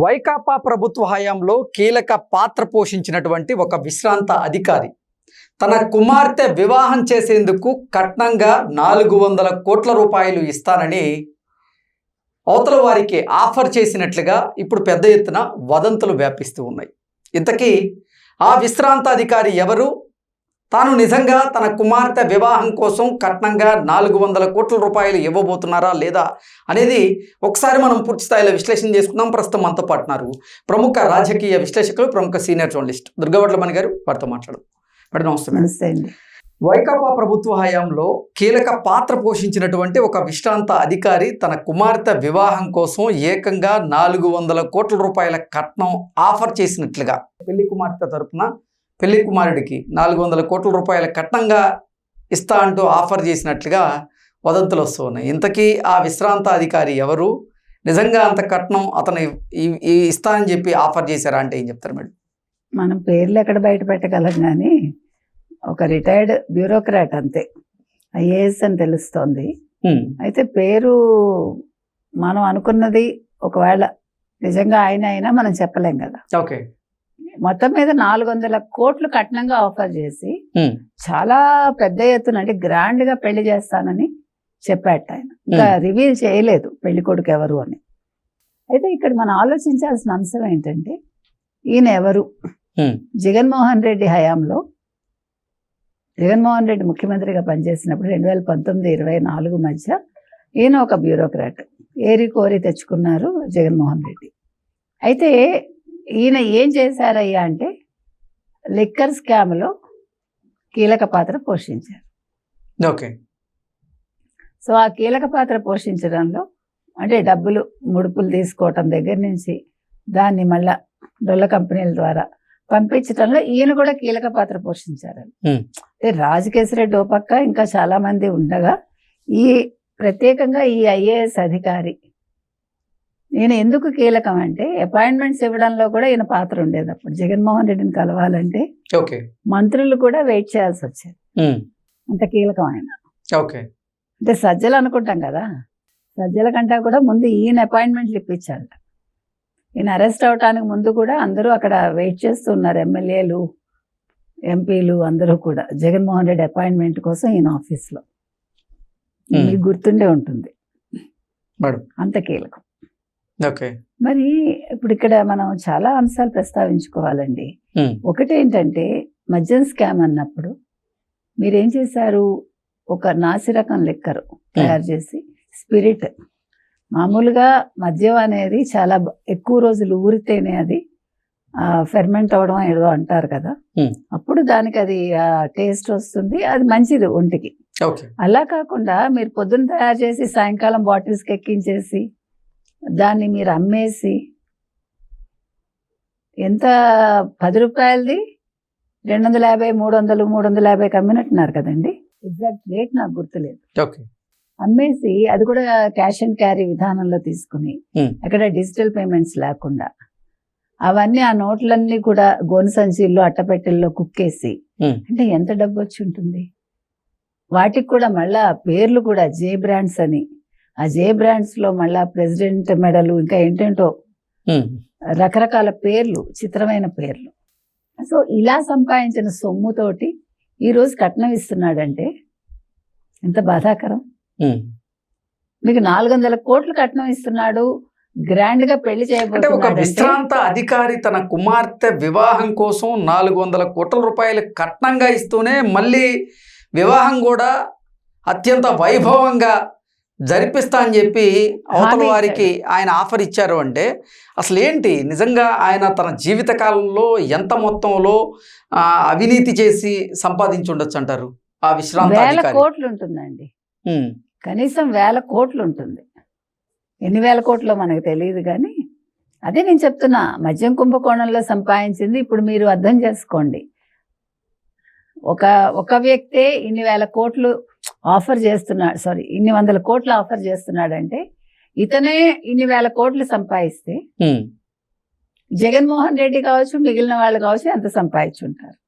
వైకాపా ప్రభుత్వ హయాంలో కీలక పాత్ర పోషించినటువంటి ఒక విశ్రాంత అధికారి తన కుమార్తె వివాహం చేసేందుకు కట్నంగా 400 కోట్ల రూపాయలు ఇస్తానని అవతల వారికి ఆఫర్ చేసినట్లుగా ఇప్పుడు పెద్ద ఎత్తున వదంతులు వ్యాపిస్తూ ఉన్నాయి. ఇంతకీ ఆ విశ్రాంత అధికారి ఎవరు? తాను నిజంగా తన కుమార్తె వివాహం కోసం కట్నంగా 400 కోట్ల రూపాయలు ఇవ్వబోతున్నారా లేదా అనేది ఒకసారి మనం పూర్తి స్థాయిలో విశ్లేషణ చేసుకుందాం. ప్రస్తుతం మనతో పాటున్నారు ప్రముఖ రాజకీయ విశ్లేషకులు, ప్రముఖ సీనియర్ జర్నలిస్ట్ దుర్గవడ్లమణి గారు. వారితో మాట్లాడడం. మేడం నమస్తే. వైకాపా ప్రభుత్వ హయాంలో కీలక పాత్ర పోషించినటువంటి ఒక విశ్రాంత అధికారి తన కుమార్తె వివాహం కోసం ఏకంగా 400 కోట్ల రూపాయల కట్నం ఆఫర్ చేసినట్లుగా పెళ్లి కుమార్తె తరపున పెళ్లి కుమారుడికి 400 కోట్ల రూపాయల కట్నంగా ఇస్తా అంటూ ఆఫర్ చేసినట్లుగా వదంతులు వస్తూ ఉన్నాయి. ఇంతకీ ఆ విశ్రాంత అధికారి ఎవరు? నిజంగా అంత కట్నం అతను ఇస్తా అని చెప్పి ఆఫర్ చేశారా అంటే ఏం చెప్తారు మేడం? మనం పేర్లు ఎక్కడ బయట పెట్టగలం, కానీ ఒక రిటైర్డ్ బ్యూరోక్రాట్ అంతే, ఐఏఎస్ అని తెలుస్తోంది. అయితే పేరు మనం అనుకున్నది ఒకవేళ నిజంగా ఆయన అయినా మనం చెప్పలేం కదా. ఓకే, మొత్తం మీద 400 కోట్లు కట్నంగా ఆఫర్ చేసి చాలా పెద్ద ఎత్తున అంటే గ్రాండ్ గా పెళ్లి చేస్తానని చెప్పాట ఆయన. ఇంకా రివీల్ చేయలేదు పెళ్లి కొడుకు ఎవరు అని. అయితే ఇక్కడ మనం ఆలోచించాల్సిన అంశం ఏంటంటే, ఈయన ఎవరు? జగన్మోహన్ రెడ్డి హయాంలో జగన్మోహన్ రెడ్డి ముఖ్యమంత్రిగా పనిచేసినప్పుడు 2019-24 మధ్య ఈయన ఒక బ్యూరోక్రాట్ ఏరి కోరి తెచ్చుకున్నారు జగన్మోహన్ రెడ్డి. అయితే ఈయన ఏం చేశారయ్యా అంటే లిక్కర్ స్కామ్లో కీలక పాత్ర పోషించారు. ఓకే, సో ఆ కీలక పాత్ర పోషించడంలో అంటే డబ్బులు ముడుపులు తీసుకోవటం దగ్గర నుంచి దాన్ని మళ్ళా డొల్ల కంపెనీల ద్వారా పంపించడంలో ఈయన కూడా కీలక పాత్ర పోషించారు. అంటే రాజకేశ్వరరెడ్డి ఓ పక్క ఇంకా చాలా మంది ఉండగా ఈ ప్రత్యేకంగా ఈ ఐఏఎస్ అధికారి ఈయన ఎందుకు కీలకం అంటే అపాయింట్మెంట్స్ ఇవ్వడంలో కూడా ఈయన పాత్ర ఉండేది. అప్పుడు జగన్మోహన్ రెడ్డిని కలవాలంటే మంత్రులు కూడా వెయిట్ చేయాల్సి వచ్చేది, అంత కీలకం ఆయన. అంటే సజ్జలు అనుకుంటాం కదా, సజ్జల కంటే కూడా ముందు ఈయన అపాయింట్మెంట్లు ఇప్పించాలి. ఈయన అరెస్ట్ అవడానికి ముందు కూడా అందరూ అక్కడ వెయిట్ చేస్తున్నారు, ఎమ్మెల్యేలు ఎంపీలు అందరూ కూడా జగన్మోహన్ రెడ్డి అపాయింట్మెంట్ కోసం ఈయన ఆఫీస్లో. మీకు గుర్తుండే ఉంటుంది, అంత కీలకం. మరి ఇప్పుడు ఇక్కడ మనం చాలా అంశాలు ప్రస్తావించుకోవాలండి. ఒకటేంటంటే మద్యం స్కామ్ అన్నప్పుడు మీరేం చేశారు? ఒక నాసిరకం లిక్కర్ తయారు చేసి స్పిరిట్, మామూలుగా మద్యం అనేది చాలా ఎక్కువ రోజులు ఊరితేనే అది ఫెర్మెంట్ అవడం ఏదో అంటారు కదా, అప్పుడు దానికి అది టేస్ట్ వస్తుంది, అది మంచిది ఒంటికి. అలా కాకుండా మీరు పొద్దున్న తయారు చేసి సాయంకాలం బాటిల్స్కి ఎక్కించేసి దాన్ని మీరు అమ్మేసి ఎంత 10 రూపాయలది 250, 300, 350 అమ్మినట్టున్నారు కదండి. ఎగ్జాక్ట్ రేట్ నాకు గుర్తులేదు. అమ్మేసి అది కూడా క్యాష్ అండ్ క్యారీ విధానంలో తీసుకుని అక్కడ డిజిటల్ పేమెంట్స్ లేకుండా అవన్నీ ఆ నోట్లన్నీ కూడా గోను సంచుల్లో అట్టపెట్టెల్లో కుక్కేసి అంటే ఎంత డబ్బు వచ్చి ఉంటుంది. వాటికి కూడా మళ్ళా పేర్లు కూడా జే బ్రాండ్స్ అని, ఆ జే బ్రాండ్స్ లో మళ్ళా ప్రెసిడెంట్ మెడలు ఇంకా ఏంటంటో రకరకాల పేర్లు, చిత్రమైన పేర్లు. సో ఇలా సంపాదించిన సొమ్ముతోటి ఈరోజు కట్నం ఇస్తున్నాడంటే ఎంత బాధాకరం. మీకు 400 కోట్లు కట్నం ఇస్తున్నాడు, గ్రాండ్ గా పెళ్లి చేయబోతున్నాడు. ఒక విశ్రాంత అధికారి తన కుమార్తె వివాహం కోసం 400 కోట్ల రూపాయలు కట్నంగా ఇస్తూనే మళ్ళీ వివాహం కూడా అత్యంత వైభవంగా జరిపిస్తా అని చెప్పి అవతల వారికి ఆయన ఆఫర్ ఇచ్చారు అంటే అసలు ఏంటి? నిజంగా ఆయన తన జీవిత కాలంలో ఎంత మొత్తంలో అవినీతి చేసి సంపాదించి ఉండొచ్చు అంటారు? ఆ విశ్రాంత అధికారి కోట్లు ఉంటుందండి, కనీసం 1000 కోట్లు ఉంటుంది. ఎన్ని వేల కోట్లో మనకు తెలియదు, కానీ అదే నేను చెప్తున్నా, మద్యం కుంభకోణంలో సంపాదించింది. ఇప్పుడు మీరు అర్థం చేసుకోండి, ఒక వ్యక్తే ఇన్ని వేల కోట్లు ఆఫర్ చేస్తున్నాడు, ఇన్ని 100 కోట్లు ఆఫర్ చేస్తున్నాడంటే ఇతనే ఇన్ని వేల కోట్లు సంపాదిస్తే జగన్మోహన్ రెడ్డి కావచ్చు, మిగిలిన వాళ్ళు కావచ్చు ఎంత సంపాదించుంటారు.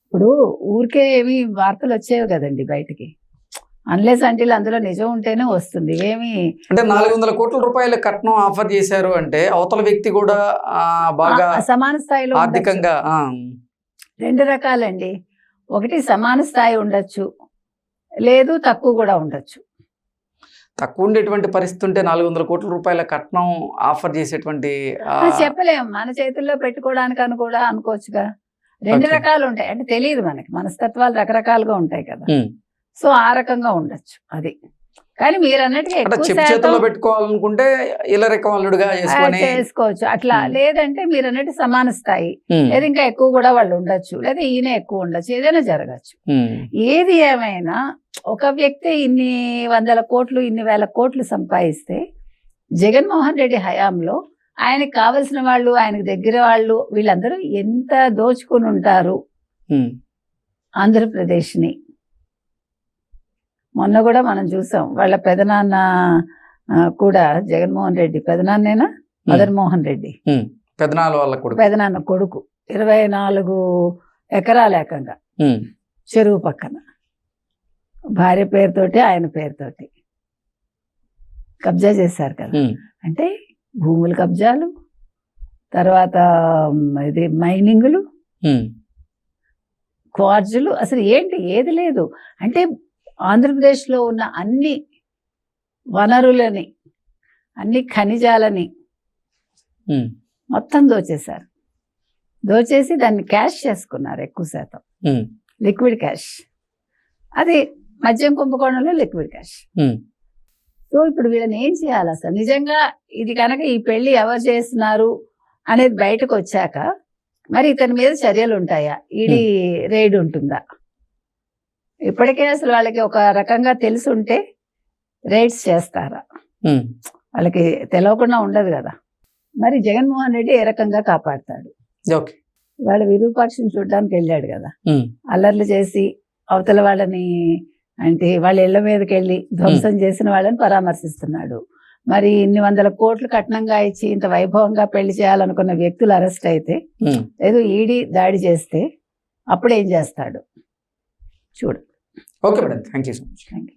ఇప్పుడు ఊరికే ఏమి వార్తలు వచ్చేవి కదండి బయటికి, అన్లెస్ అంటిల్ అందులో నిజం ఉంటేనే వస్తుంది. ఏమి అంటే 400 కోట్ల రూపాయల కట్నం ఆఫర్ చేశారు అంటే అవతల వ్యక్తి కూడా బాగా సమాన స్థాయిలో ఉండొచ్చు. ఆర్థికంగా 2 రకాలండి. ఒకటి సమాన స్థాయి ఉండొచ్చు, లేదు తక్కువ కూడా ఉండొచ్చు. తక్కువ ఉండేటువంటి పరిస్థితి ఉంటే 400 కోట్ల రూపాయల కట్నం ఆఫర్ చేసేటువంటి చెప్పలేము, మన చేతుల్లో పెట్టుకోవడానికి అని కూడా అనుకోవచ్చుగా. 2 Okay. రకాలు ఉంటాయి, అంటే తెలియదు మనకి, మనస్తత్వాలు రకరకాలుగా ఉంటాయి కదా. సో ఆ రకంగా ఉండొచ్చు అది. కానీ మీరు అన్నట్టుగా అంటే ఎక్కువ చెప్పు శాతం చేతుల్లో పెట్టుకోవాలనుకుంటే ఇల్లరికం అల్లుడుగా చేసుకొని చేసుకోవచ్చు అట్లా. లేదంటే మీరు అన్నట్టు సమాన స్థాయి, లేదా ఇంకా ఎక్కువ కూడా వాళ్ళు ఉండొచ్చు, లేదా ఈయన ఎక్కువ ఉండొచ్చు, ఏదైనా జరగచ్చు. ఏది ఏమైనా ఒక వ్యక్తి ఇన్ని 100 కోట్లు ఇన్ని 1000 కోట్లు సంపాదిస్తే జగన్మోహన్ రెడ్డి హయాంలో ఆయనకు కావలసిన వాళ్ళు, ఆయనకు దగ్గర వాళ్ళు, వీళ్ళందరూ ఎంత దోచుకుని ఉంటారు ఆంధ్రప్రదేశ్ని. మొన్న కూడా మనం చూసాం, వాళ్ళ పెదనాన్న కూడా జగన్మోహన్ రెడ్డి పెదనాన్నేనా, మదన్ మోహన్ రెడ్డి పెదనాల వాళ్ళ కొడుకు, పెదనాన్న కొడుకు 24 ఎకరాలు ఏకంగా చెరువు పక్కన భార్య పేరుతోటి ఆయన పేరుతోటి కబ్జా చేశారు కదా. అంటే భూములు కబ్జాలు, తర్వాత ఇది మైనింగులు, క్వార్జులు, అసలు ఏంటి ఏది లేదు. అంటే ఆంధ్రప్రదేశ్లో ఉన్న అన్ని వనరులని, అన్ని ఖనిజాలని మొత్తం దోచేశారు. దోచేసి దాన్ని క్యాష్ చేసుకున్నారు, ఎక్కువ శాతం లిక్విడ్ క్యాష్. అది మద్యం కుంభకోణంలో లిక్విడ్ క్యాష్. సో ఇప్పుడు వీళ్ళని ఏం చేయాలి అసలు? నిజంగా ఇది కనుక ఈ పెళ్లి ఎవరు చేస్తున్నారు అనేది బయటకు వచ్చాక మరి ఇతని మీద చర్యలు ఉంటాయా, ఈడీ రైడ్ ఉంటుందా? ఇప్పటికే అసలు వాళ్ళకి ఒక రకంగా తెలిసి ఉంటే రైడ్స్ చేస్తారా? వాళ్ళకి తెలియకుండా ఉండదు కదా. మరి జగన్మోహన్ రెడ్డి ఏ రకంగా కాపాడతాడు? వాళ్ళ విరూపాక్షిని చూడడానికి వెళ్ళాడు కదా, అల్లర్లు చేసి అవతల వాళ్ళని, అంటే వాళ్ళ ఇళ్ల మీదకి వెళ్ళి ధ్వంసం చేసిన వాళ్ళని పరామర్శిస్తున్నాడు. మరి ఇన్ని 100 కోట్లు కట్నంగా ఇచ్చి ఇంత వైభవంగా పెళ్లి చేయాలనుకున్న వ్యక్తులు అరెస్ట్ అయితే, ఏదో ఈడీ దాడి చేస్తే అప్పుడు ఏం చేస్తాడు చూడు. Okay madam, thank you so much. Thank you.